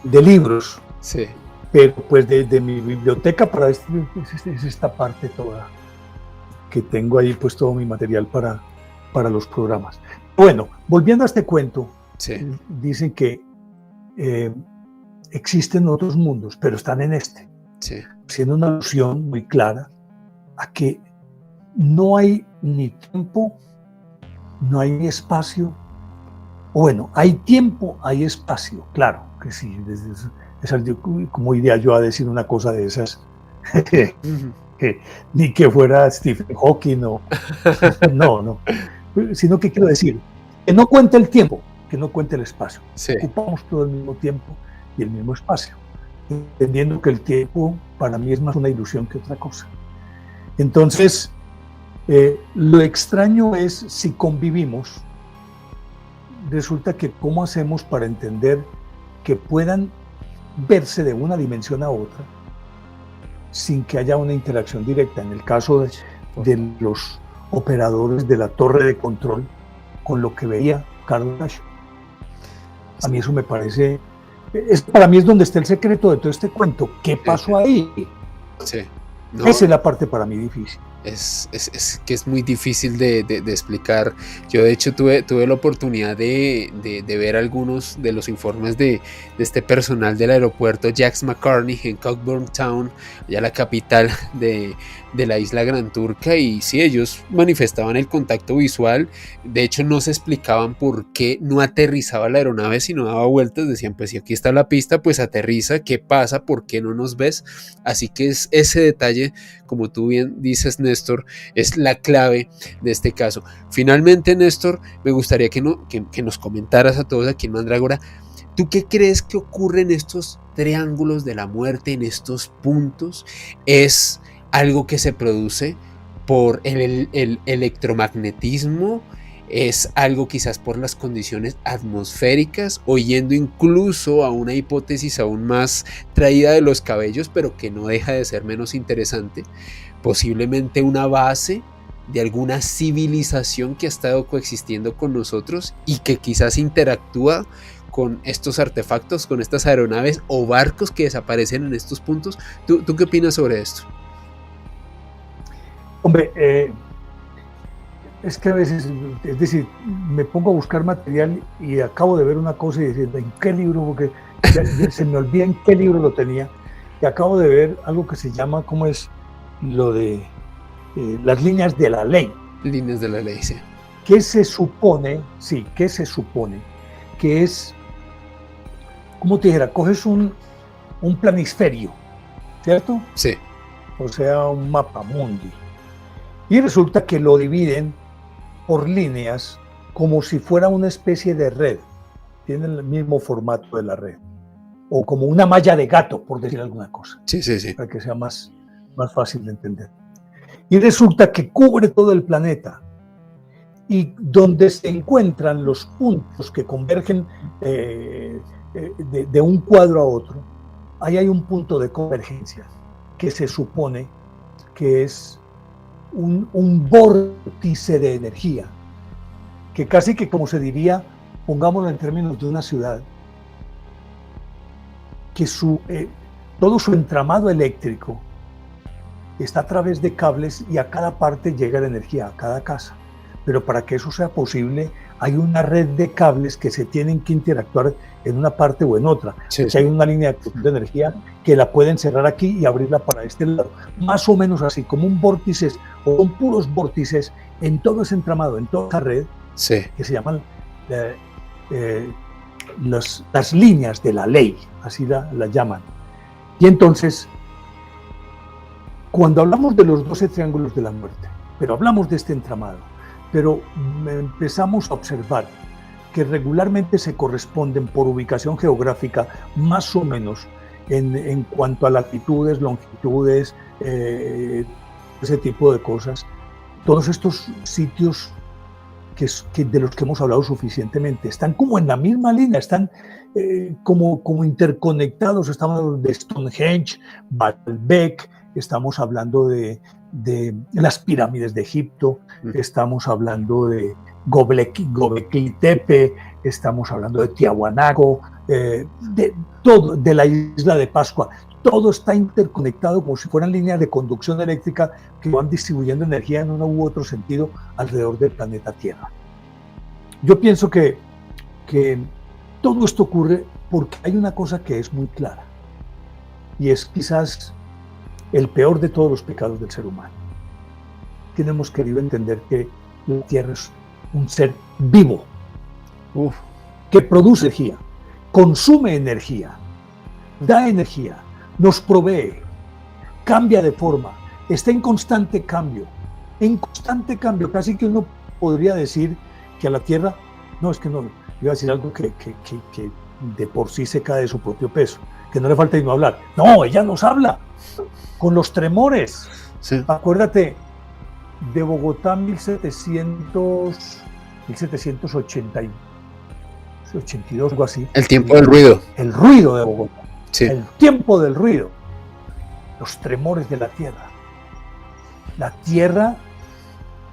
libros. sí. Pero pues de mi biblioteca para es esta parte toda, que tengo ahí pues todo mi material para los programas. Bueno, volviendo a este cuento, Sí. dicen que existen otros mundos, pero están en este, Sí. siendo una alusión muy clara a que no hay ni tiempo, no hay ni espacio, o bueno, hay tiempo, hay espacio, claro que sí, como iría yo a decir una cosa de esas, ni que fuera Stephen Hawking, no, sino que quiero decir, que no cuenta el tiempo, que no cuenta el espacio, Sí. ocupamos todo el mismo tiempo y el mismo espacio, entendiendo que el tiempo para mí es más una ilusión que otra cosa. Entonces, lo extraño es si convivimos, resulta que cómo hacemos para entender que puedan verse de una dimensión a otra sin que haya una interacción directa. En el caso de los operadores de la torre de control con lo que veía Carlos Nash. A mí eso me parece, para mí es donde está el secreto de todo este cuento. ¿Qué pasó ahí? Sí. No, esa es la parte para mí difícil. Es que es muy difícil de explicar. Yo de hecho tuve la oportunidad de ver algunos de los informes de este personal del aeropuerto Jax McCartney en Cockburn Town, ya la capital de la isla Gran Turca, y sí, ellos manifestaban el contacto visual. De hecho no se explicaban por qué no aterrizaba la aeronave sino daba vueltas. Decían, pues si aquí está la pista, pues aterriza, ¿qué pasa? ¿Por qué no nos ves? Así que es ese detalle, como tú bien dices, Néstor, es la clave de este caso. Finalmente, Néstor, me gustaría que nos comentaras a todos aquí en Mandrágora, ¿tú qué crees que ocurre en estos triángulos de la muerte, en estos puntos? ¿Es algo que se produce por el electromagnetismo? ¿Es algo quizás por las condiciones atmosféricas, o yendo incluso a una hipótesis aún más traída de los cabellos, pero que no deja de ser menos interesante, posiblemente una base de alguna civilización que ha estado coexistiendo con nosotros y que quizás interactúa con estos artefactos, con estas aeronaves o barcos que desaparecen en estos puntos? ¿Tú qué opinas sobre esto? Hombre, es que a veces, es decir, me pongo a buscar material y acabo de ver una cosa y decir, ¿en qué libro? Porque ya se me olvida en qué libro lo tenía. Y acabo de ver algo que se llama, ¿cómo es? Lo de las líneas de la ley. Líneas de la ley, sí. ¿Qué se supone? Sí, ¿qué se supone? Que es, ¿cómo te dijera? Coges un planisferio, ¿cierto? Sí. O sea, un mapa mundi. Y resulta que lo dividen por líneas como si fuera una especie de red. Tienen el mismo formato de la red. O como una malla de gato, por decir alguna cosa. Sí, sí, sí. Para que sea más fácil de entender. Y resulta que cubre todo el planeta. Y donde se encuentran los puntos que convergen de un cuadro a otro, ahí hay un punto de convergencia que se supone que es un vórtice de energía, que casi que, como se diría, pongámoslo en términos de una ciudad, que todo su entramado eléctrico está a través de cables y a cada parte llega la energía, a cada casa. Pero para que eso sea posible, hay una red de cables que se tienen que interactuar en una parte o en otra. Sí, Hay una línea de energía que la pueden cerrar aquí y abrirla para este lado. Más o menos así, como un vórtice, o con puros vórtices en todo ese entramado, en toda esa red, sí, que se llaman las líneas de la ley, así la llaman. Y entonces, cuando hablamos de los 12 triángulos de la muerte, pero hablamos de este entramado, pero empezamos a observar que regularmente se corresponden por ubicación geográfica más o menos en cuanto a latitudes, longitudes, ese tipo de cosas. Todos estos sitios de los que hemos hablado suficientemente están como en la misma línea, están como interconectados. Estamos hablando de Stonehenge, Baalbek, estamos hablando de las pirámides de Egipto, estamos hablando de Göbekli Tepe, estamos hablando de Tiahuanaco, de todo, de la isla de Pascua. Todo está interconectado como si fueran líneas de conducción eléctrica que van distribuyendo energía en uno u otro sentido alrededor del planeta Tierra. Yo pienso que todo esto ocurre porque hay una cosa que es muy clara, y es quizás el peor de todos los pecados del ser humano. Tenemos querido entender que la Tierra es un ser vivo, que produce energía, consume energía, da energía, nos provee, cambia de forma, está en constante cambio, casi que uno podría decir que a la Tierra, no, es que no, iba a decir algo que de por sí se cae de su propio peso, que no le falta sino hablar. No, ella nos habla con los tremores. sí. Acuérdate de Bogotá 1782, algo así. El tiempo del ruido. El ruido de Bogotá. Sí. El tiempo del ruido. Los tremores de la Tierra. La Tierra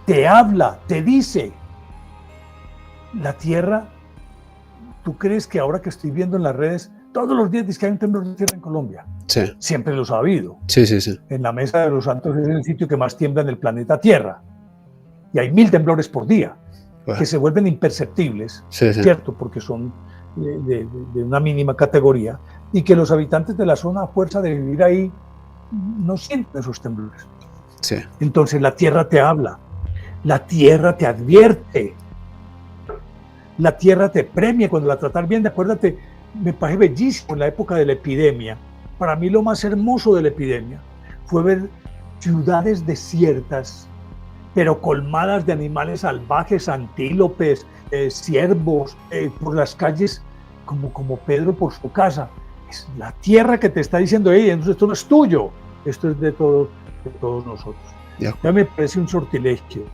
te habla, te dice. La Tierra, ¿tú crees que ahora que estoy viendo en las redes, todos los días dice que hay un temblor de tierra en Colombia? Sí. Siempre los ha habido. Sí, sí, sí. En la Mesa de los Santos es el sitio que más tiembla en el planeta Tierra. Y hay 1000 temblores por día, que se vuelven imperceptibles, sí, sí. ¿cierto? Porque son de una mínima categoría, y que los habitantes de la zona, a fuerza de vivir ahí, no sienten esos temblores. Sí. Entonces la Tierra te habla, la Tierra te advierte, la Tierra te premia cuando la tratas bien. Acuérdate, me parece bellísimo en la época de la epidemia. Para mí lo más hermoso de la epidemia fue ver ciudades desiertas, pero colmadas de animales salvajes, antílopes, ciervos, por las calles, como Pedro por su casa. Es la Tierra que te está diciendo: hey, entonces esto no es tuyo, esto es de todos nosotros. Ya me parece un sortilegio.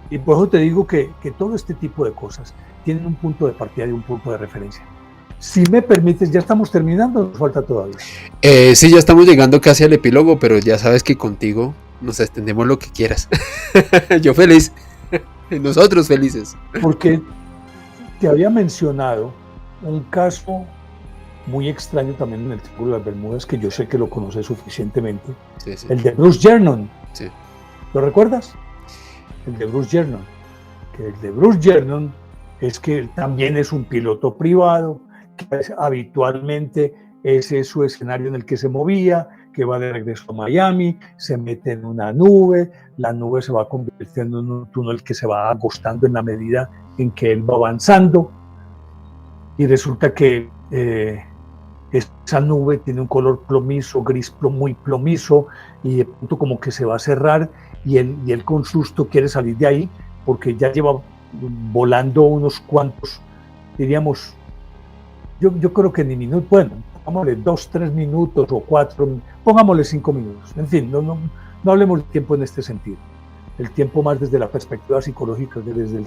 Y por eso te digo que todo este tipo de cosas tienen un punto de partida y un punto de referencia. Si me permites, ya estamos terminando, nos falta todavía. Sí, ya estamos llegando casi al epílogo, pero ya sabes que contigo nos extendemos lo que quieras. Yo feliz, nosotros felices. Porque te había mencionado un caso muy extraño también en el Triángulo de las Bermudas, que yo sé que lo conoces suficientemente. Sí, sí. El de Bruce Jernon. Sí. ¿Lo recuerdas? El de Bruce Jernon. Que el de Bruce Jernon es que él también es un piloto privado, que habitualmente ese es su escenario en el que se movía, que va de regreso a Miami, se mete en una nube, la nube se va convirtiendo en un túnel que se va agostando en la medida en que él va avanzando, y resulta que esa nube tiene un color plomizo, gris muy plomizo, y de pronto como que se va a cerrar, y él con susto quiere salir de ahí, porque ya lleva volando unos cuantos, diríamos, yo creo que ni minutos, bueno, pongámosle 2-3 minutos o 4, pongámosle 5 minutos, en fin, no hablemos de tiempo en este sentido, el tiempo más desde la perspectiva psicológica, desde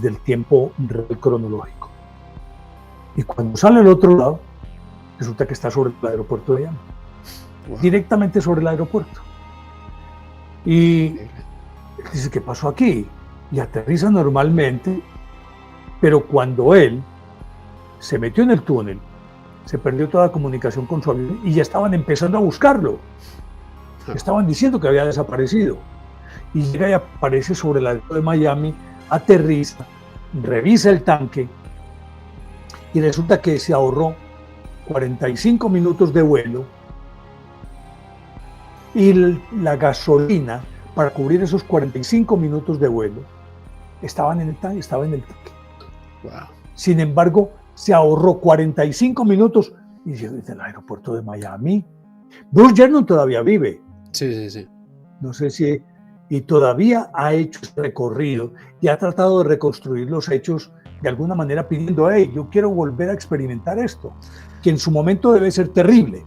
el tiempo real cronológico. Y cuando sale al otro lado, resulta que está sobre el aeropuerto de Miami, directamente sobre el aeropuerto. Y dice: ¿qué pasó aquí? Y aterriza normalmente, pero cuando él se metió en el túnel se perdió toda comunicación con su avión y ya estaban empezando a buscarlo. Estaban diciendo que había desaparecido. Y llega y aparece sobre el aeropuerto de Miami, aterriza, revisa el tanque y resulta que se ahorró 45 minutos de vuelo y la gasolina para cubrir esos 45 minutos de vuelo estaba en el tanque. Wow. Sin embargo, se ahorró 45 minutos y llegó desde el aeropuerto de Miami. Bruce Jernon todavía vive. Sí. No sé si... Y todavía ha hecho ese recorrido y ha tratado de reconstruir los hechos de alguna manera pidiendo, hey, yo quiero volver a experimentar esto, que en su momento debe ser terrible,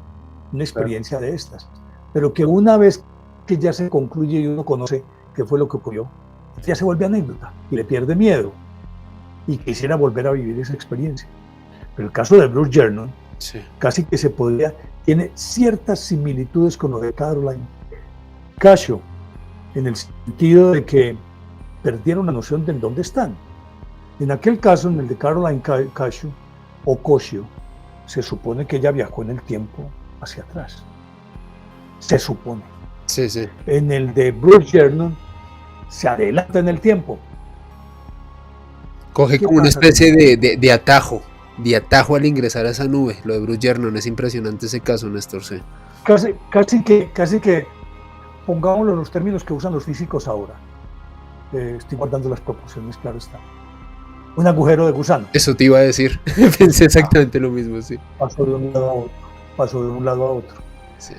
una experiencia de estas, pero que una vez que ya se concluye y uno conoce qué fue lo que ocurrió, ya se vuelve anécdota y le pierde miedo y quisiera volver a vivir esa experiencia. Pero el caso de Bruce Jernon, casi que tiene ciertas similitudes con lo de Caroline Cascio, en el sentido de que perdieron la noción de en dónde están. En aquel caso, en el de Caroline Cascio, se supone que ella viajó en el tiempo hacia atrás. Se supone. Sí. En el de Bruce Jernon, se adelanta en el tiempo. Coge como una especie de atajo al ingresar a esa nube. Lo de Bruce Jernon es impresionante ese caso, Néstor. Sí. Casi que pongámoslo en los términos que usan los físicos ahora. Estoy guardando las proporciones, claro está. Un agujero de gusano. Eso te iba a decir. Pensé exactamente lo mismo, sí. Pasó de un lado a otro. Sí.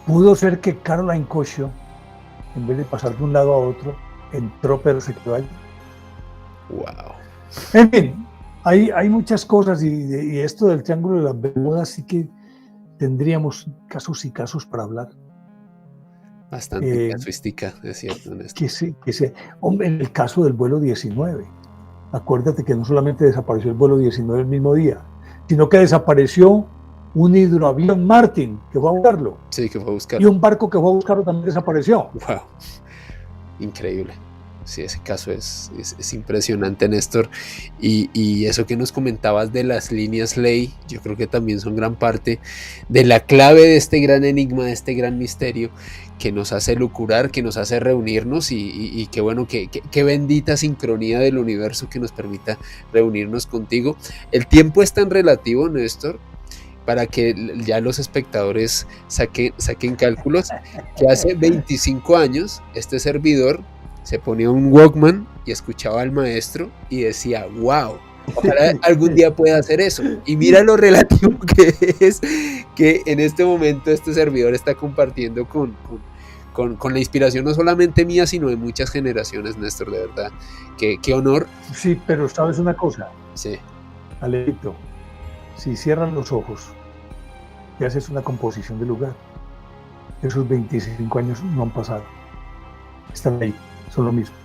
Pudo ser que Caroline Cascio, en vez de pasar de un lado a otro, entró pero se quedó ahí. Wow. En fin, hay muchas cosas y esto del Triángulo de las Bermudas sí que tendríamos casos y casos para hablar. Bastante casuística, es cierto, Néstor. Hombre, en el caso del vuelo 19, acuérdate que no solamente desapareció el vuelo 19 el mismo día, sino que desapareció un hidroavión Martin que fue a buscarlo. Sí, que fue a buscarlo. Y un barco que fue a buscarlo también desapareció. Wow, increíble. Sí, ese caso es impresionante, Néstor. Y eso que nos comentabas de las líneas ley, yo creo que también son gran parte de la clave de este gran enigma, de este gran misterio que nos hace lucurar, que nos hace reunirnos y qué bueno, qué bendita sincronía del universo que nos permita reunirnos contigo. El tiempo es tan relativo, Néstor, para que ya los espectadores saquen cálculos, que hace 25 años este servidor se ponía un Walkman y escuchaba al maestro y decía, wow, ojalá algún día pueda hacer eso. Y mira lo relativo que es que en este momento este servidor está compartiendo con la inspiración no solamente mía, sino de muchas generaciones, Néstor, de verdad. Qué honor. Sí, pero ¿sabes una cosa? Sí. Alejito, si cierras los ojos y haces una composición del lugar, esos 25 años no han pasado. Están ahí. Son lo mismo.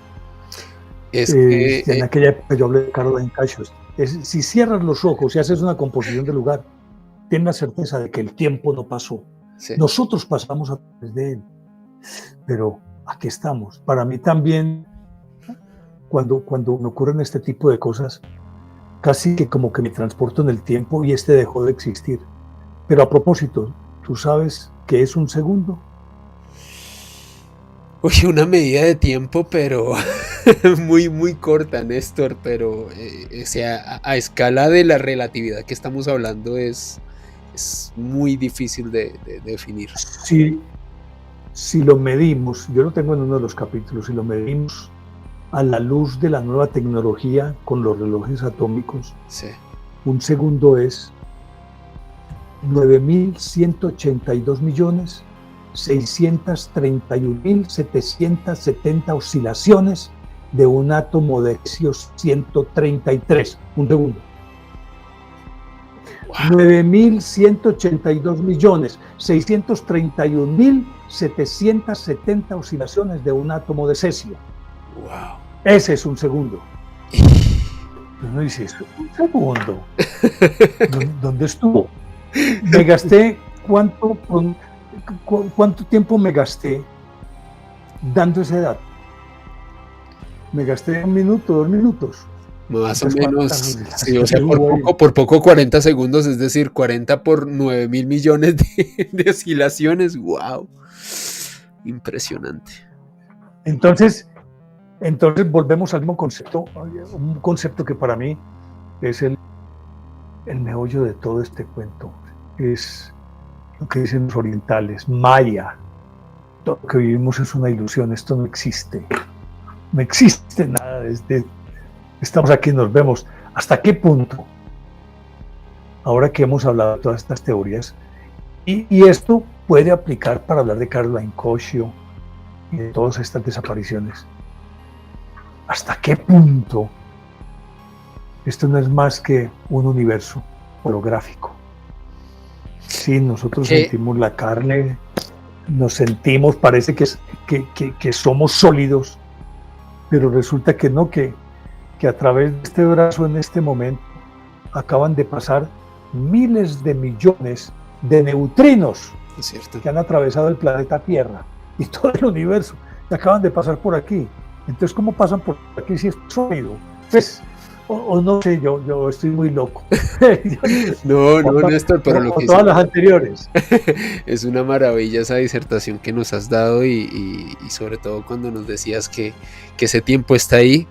En aquella época yo hablé de Caroline Cascio. Si cierras los ojos y haces una composición del lugar, ten la certeza de que el tiempo no pasó. Sí. Nosotros pasamos a través de él. Pero aquí estamos. Para mí también, cuando me ocurren este tipo de cosas, casi que como que me transporto en el tiempo y dejó de existir. Pero a propósito, ¿tú sabes qué es un segundo? Uy, una medida de tiempo, pero muy, muy corta, Néstor, pero o sea, a escala de la relatividad que estamos hablando es muy difícil de definir. Sí, si lo medimos, yo lo tengo en uno de los capítulos, si lo medimos a la luz de la nueva tecnología con los relojes atómicos, sí. Un segundo es 9.182.631.770 oscilaciones de un átomo de cesio 133. Un segundo. Wow. 9.182.631.770 oscilaciones de un átomo de cesio. Wow. Ese es un segundo. Uno dice, un segundo. ¿Dónde estuvo? Me gasté, ¿cuánto tiempo me gasté dando ese dato? Me gasté 1 minuto, 2 minutos. Más o ¿Cuántas menos, sí, o contaminaciones sea, hubo ahí? por poco 40 segundos, es decir, 40 por 9.000 millones de oscilaciones. ¡Wow! Impresionante. Entonces, entonces volvemos al mismo concepto, un concepto que para mí es el meollo de todo este cuento. Es lo que dicen los orientales, Maya. Todo lo que vivimos es una ilusión, esto no existe. No existe nada. Estamos aquí, nos vemos. ¿Hasta qué punto? Ahora que hemos hablado de todas estas teorías, y esto puede aplicar para hablar de Caroline Coscio y de todas estas desapariciones. ¿Hasta qué punto esto no es más que un universo holográfico? Sí, nosotros sentimos la carne, nos sentimos, parece que somos sólidos, pero resulta que no, que a través de este brazo en este momento acaban de pasar miles de millones de neutrinos que han atravesado el planeta Tierra y todo el universo, que acaban de pasar por aquí. Entonces, ¿cómo pasan por aquí si es sólido? Pues, o no sé, yo estoy muy loco. No, Néstor, pero lo que todas las anteriores. Es una maravilla esa disertación que nos has dado y sobre todo cuando nos decías que ese tiempo está ahí.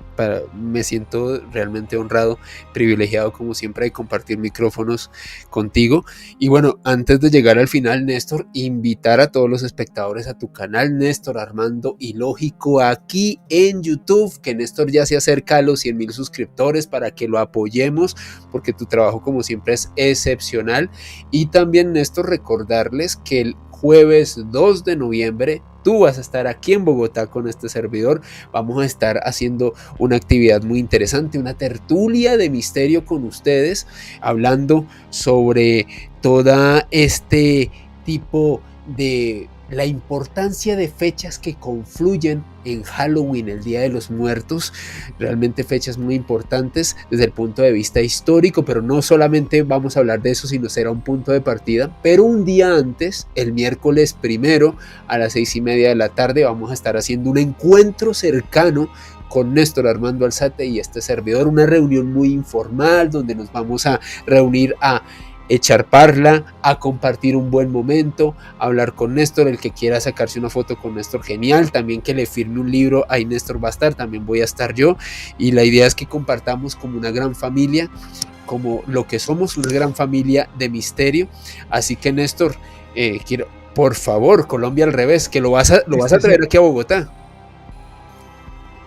Me siento realmente honrado, privilegiado como siempre de compartir micrófonos contigo. Y bueno, antes de llegar al final, Néstor, invitar a todos los espectadores a tu canal, Néstor Armando Ilógico, aquí en YouTube, que Néstor ya se acerca a los 100,000 suscriptores para que lo apoyemos, porque tu trabajo como siempre es excepcional. Y también, Néstor, recordarles que el jueves 2 de noviembre tú vas a estar aquí en Bogotá con este servidor. Vamos a estar haciendo una actividad muy interesante, una tertulia de misterio con ustedes, hablando sobre todo este tipo de la importancia de fechas que confluyen en Halloween, el Día de los Muertos, realmente fechas muy importantes desde el punto de vista histórico, pero no solamente vamos a hablar de eso, sino será un punto de partida. Pero un día antes, el miércoles 1 a las 6:30 de la tarde, vamos a estar haciendo un encuentro cercano con Néstor Armando Alzate y este servidor, una reunión muy informal donde nos vamos a reunir a echar parla, a compartir un buen momento, a hablar con Néstor, el que quiera sacarse una foto con Néstor, genial, también que le firme un libro, ahí Néstor va a estar, también voy a estar yo, y la idea es que compartamos como una gran familia, como lo que somos, una gran familia de misterio. Así que Néstor, quiero, por favor, Colombia al revés, que lo vas a traer aquí a Bogotá.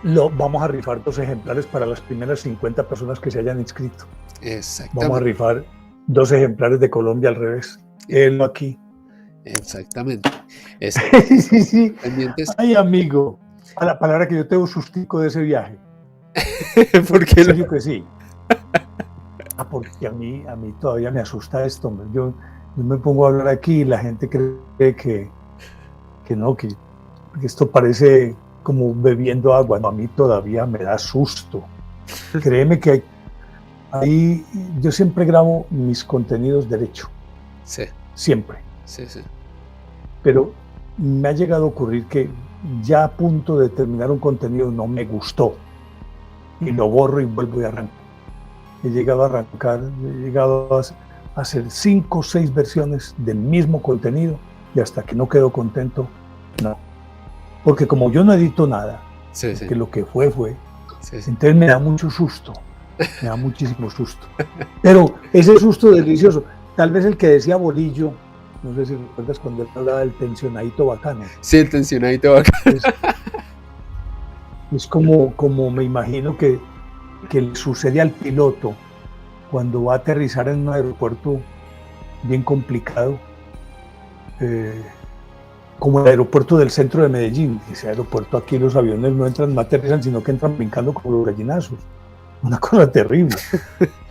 Vamos a rifar 2 ejemplares para las primeras 50 personas que se hayan inscrito. Exactamente. Vamos a rifar 2 ejemplares de Colombia al revés. Él aquí. Exactamente. Sí. Ay, amigo. A la palabra que yo tengo sustico de ese viaje. ¿Por qué no? Que sí. Porque a mí todavía me asusta esto. Hombre. Yo me pongo a hablar aquí y la gente cree que esto parece como bebiendo agua. No, a mí todavía me da susto. Créeme que ahí yo siempre grabo mis contenidos derecho. Sí. Siempre. Sí. Pero me ha llegado a ocurrir que ya a punto de terminar un contenido no me gustó. Y lo borro y vuelvo y arranco. He llegado a hacer 5 o 6 versiones del mismo contenido y hasta que no quedo contento, no. Porque como yo no edito nada, que lo que fue, entonces me da mucho susto. Me da muchísimo susto. Pero ese susto delicioso, tal vez el que decía Bolillo, no sé si recuerdas cuando él hablaba del tensionadito bacano. Sí, el tensionadito bacano. Es como me imagino que le sucede al piloto cuando va a aterrizar en un aeropuerto bien complicado, como el aeropuerto del centro de Medellín. Ese aeropuerto aquí los aviones no aterrizan, sino que entran brincando como los gallinazos. Una cosa terrible.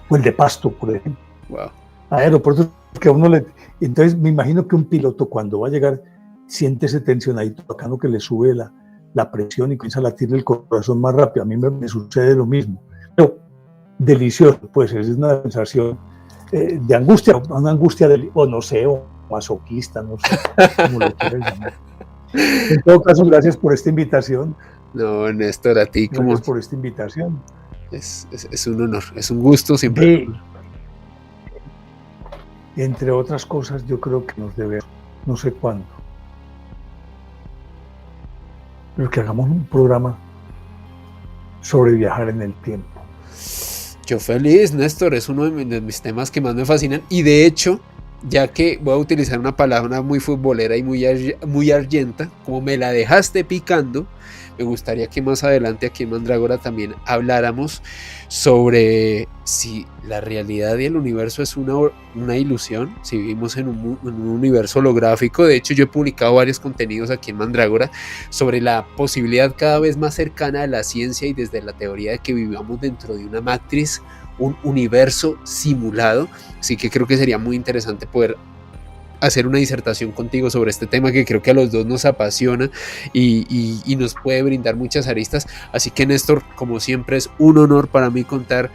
O el de Pasto, por ejemplo. Wow. Hay aeropuertos que a uno le... Entonces me imagino que un piloto cuando va a llegar siente ese tensionadito bacano que le sube la presión y comienza a latir el corazón más rápido. A mí me sucede lo mismo. Pero delicioso, pues es una sensación de angustia, una angustia o no sé, o masoquista, no sé cómo lo quieres llamar. En todo caso, gracias por esta invitación. No, Néstor, a ti gracias por esta invitación. Es un honor, es un gusto siempre. Entre otras cosas, yo creo que nos debemos, no sé cuándo, pero que hagamos un programa sobre viajar en el tiempo. Yo feliz, Néstor, es uno de mis temas que más me fascinan, y de hecho, ya que voy a utilizar una palabra muy futbolera y muy argenta, como me la dejaste picando, me gustaría que más adelante aquí en Mandrágora también habláramos sobre si la realidad y el universo es una ilusión, si vivimos en un universo holográfico. De hecho, yo he publicado varios contenidos aquí en Mandrágora sobre la posibilidad cada vez más cercana de la ciencia y desde la teoría de que vivamos dentro de una matriz, un universo simulado. Así que creo que sería muy interesante poder hacer una disertación contigo sobre este tema que creo que a los dos nos apasiona y nos puede brindar muchas aristas. Así que, Néstor, como siempre, es un honor para mí contar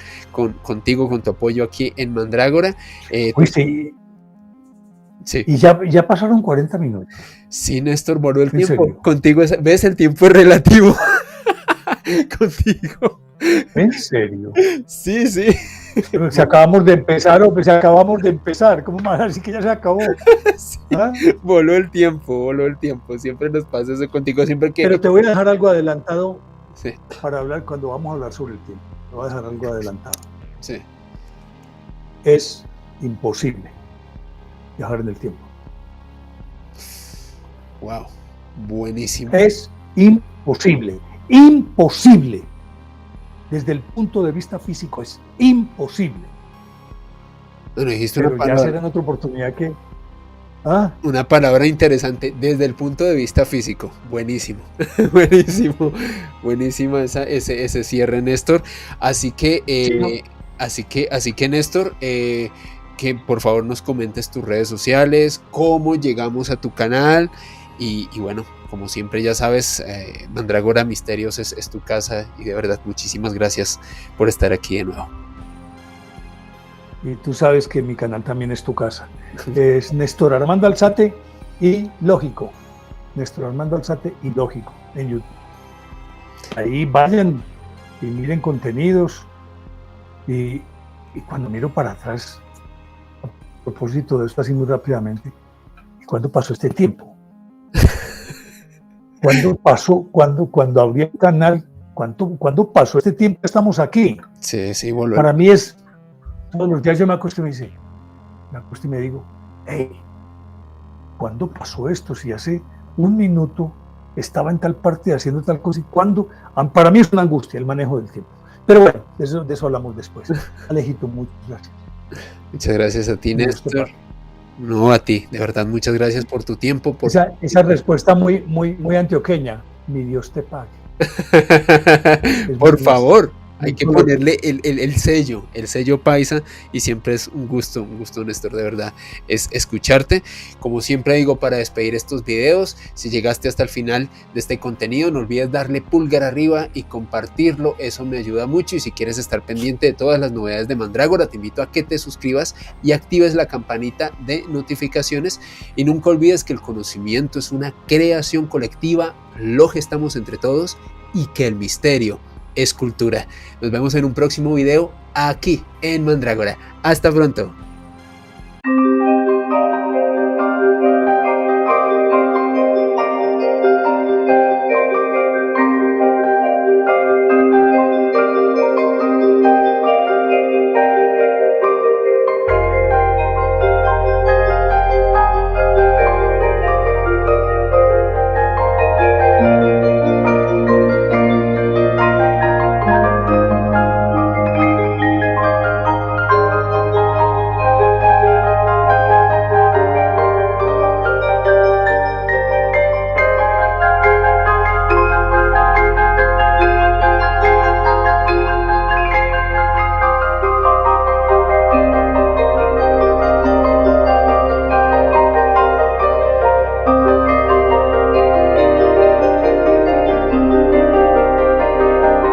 contigo, con tu apoyo aquí en Mandrágora. Sí. Sí. Y ya pasaron 40 minutos. Sí, Néstor, voló el tiempo. ¿Serio? Contigo, ves, el tiempo es relativo. Contigo. ¿En serio? Sí. Pero si acabamos de empezar, o si acabamos de empezar, ¿cómo más? Así que ya se acabó. Sí. ¿Ah? Voló el tiempo. Siempre nos pasa eso contigo, siempre que... Pero te voy a dejar algo adelantado, sí, para hablar cuando vamos a hablar sobre el tiempo. Te voy a dejar algo adelantado. Sí. Es imposible viajar en el tiempo. Wow, buenísimo. Es imposible. Imposible. Desde el punto de vista físico es imposible. Bueno, dijiste Pero una ya palabra, será en otra oportunidad que... ¿Ah? una palabra interesante desde el punto de vista físico. Buenísimo. Buenísimo ese cierre, Néstor. Así que, así que Néstor, que por favor nos comentes tus redes sociales, cómo llegamos a tu canal y bueno, como siempre ya sabes, Mandrágora Misterios es tu casa y de verdad muchísimas gracias por estar aquí de nuevo. Y tú sabes que mi canal también es tu casa. Es Néstor Armando Alzate y Lógico. Néstor Armando Alzate y Lógico en YouTube. Ahí vayan y miren contenidos. Y cuando miro para atrás, a propósito de esto así muy rápidamente, ¿cuándo pasó este tiempo? ¿Cuándo pasó? ¿Cuándo abrí el canal? ¿Cuándo pasó este tiempo? Estamos aquí. Sí, volver. Para mí es... Todos los días yo me acuesto y me digo, hey, ¿cuándo pasó esto? Si hace un minuto estaba en tal parte haciendo tal cosa, ¿y cuándo? Para mí es una angustia el manejo del tiempo. Pero bueno, de eso hablamos después. Alejito, muchas gracias. Muchas gracias a ti, Néstor. No, a ti, de verdad, muchas gracias por tu tiempo. Esa respuesta muy antioqueña, mi Dios te pague. Por favor. Hay que ponerle el sello paisa, y siempre es un gusto, Néstor, de verdad, es escucharte. Como siempre digo, para despedir estos videos, si llegaste hasta el final de este contenido, no olvides darle pulgar arriba y compartirlo, eso me ayuda mucho. Y si quieres estar pendiente de todas las novedades de Mandrágora, te invito a que te suscribas y actives la campanita de notificaciones. Y nunca olvides que el conocimiento es una creación colectiva, lo gestamos entre todos y que el misterio es cultura. Nos vemos en un próximo video aquí en Mandrágora. Hasta pronto.